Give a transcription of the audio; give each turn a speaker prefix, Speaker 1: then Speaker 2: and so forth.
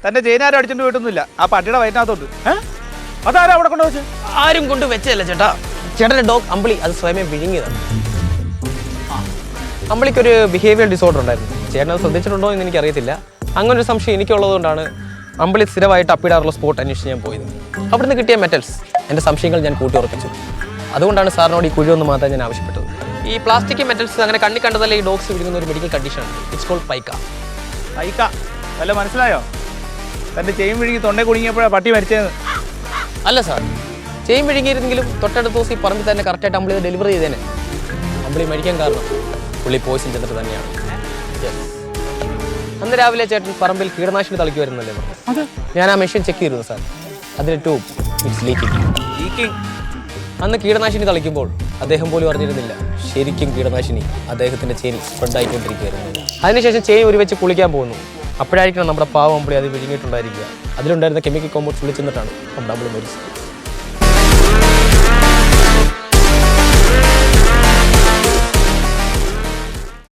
Speaker 1: തന്റെ ചെയിനാരും അടിച്ചിട്ട് പോയിട്ടൊന്നുമില്ല. ആ പട്ടിയുടെ വയറ്റിനകത്തോട്ട്.
Speaker 2: അതാരാ അവിടെ കൊണ്ടുവച്ച്?
Speaker 3: ആരും കൊണ്ട് വെച്ചതല്ല ചേട്ടാ. ചേട്ടൻ്റെ ഡോഗ് അമ്പിളി അത് സ്വയമേ വിഴുങ്ങിയതാണ്. അമ്പിളിക്കൊരു ബിഹേവിയർ ഡിസോർഡർ ഉണ്ടായിരുന്നു. ചേട്ടൻ അത് ശ്രദ്ധിച്ചിട്ടുണ്ടോ എന്ന് എനിക്കറിയത്തില്ല. അങ്ങനൊരു സംശയം എനിക്കുള്ളതുകൊണ്ടാണ് അമ്പിളി സ്ഥിരമായിട്ട് അപ്പിടാറുള്ള സ്പോട്ട് അന്വേഷിച്ച് ഞാൻ പോയത്. അവിടുന്ന് കിട്ടിയ മെറ്റൽസ് എൻ്റെ സംശയങ്ങൾ ഞാൻ കൂട്ടി ഉറപ്പിച്ചു. അതുകൊണ്ടാണ് സാറിനോട് ഈ കുഴി ഒന്ന് മാറ്റാൻ ഞാൻ ആവശ്യപ്പെട്ടത്. ഈ പ്ലാസ്റ്റിക് മെറ്റൽസ് അങ്ങനെ കണ്ണി കണ്ടതല്ല ഈ ഡോഗ്സ് വിടുന്ന ഒരു മെഡിക്കൽ കണ്ടീഷനാണ്. It's called Paika.
Speaker 1: പൈക്ക വല്ല മനസ്സിലായോ? തന്റെ ചെയിൻ വിഴുങ്ങി തൊണ്ടേ കുടുങ്ങിയപ്പോഴാണ് പട്ടി മരിച്ചതെന്ന്.
Speaker 3: അല്ല സാർ, ചെയിൻ വിഴുങ്ങിയിരുന്നെങ്കിലും തൊട്ടടുത്ത ദിവസം ഈ പറമ്പിൽ തന്നെ കറക്റ്റായിട്ട് അമ്പിളി ഡെലിവറി ചെയ്തേനെ. അമ്പിളി മരിക്കാൻ കാരണം പുള്ളി പോയിസൺ ചെന്നിട്ട് തന്നെയാണ്. അന്ന് രാവിലെ ചേട്ടൻ പറമ്പിൽ കീടനാശിനി തളിക്ക് വരുന്നല്ലേ പറഞ്ഞു. ഞാൻ ആ മെഷീൻ ചെക്ക് ചെയ്തിരുന്നു സാർ. അതിന് ട്യൂബ് ഇറ്റ്സ് ലീക്കിംഗ്. അന്ന് കീടനാശിനി തളിക്കുമ്പോൾ അദ്ദേഹം പോലും അറിഞ്ഞിരുന്നില്ല ശരിക്കും കീടനാശിനി അദ്ദേഹത്തിൻ്റെ ചെയിൻ സ്പ്രെഡ് ആയിക്കൊണ്ടിരിക്കുകയായിരുന്നു. അതിനുശേഷം ചെയിൻ ഒരു വെച്ച് കുളിക്കാൻ പോകുന്നു. അപ്പോഴായിരിക്കണം നമ്മുടെ പാവം അമ്പിളി അത് വിഴുങ്ങിയിട്ടുണ്ടായിരിക്കുക. അതിലുണ്ടായിരുന്ന കെമിക്കൽ കോമ്പൗണ്ട്സ് വിളിച്ചെന്നിട്ടാണ് നമ്മുടെ അമ്പിളി മരിച്ചത്.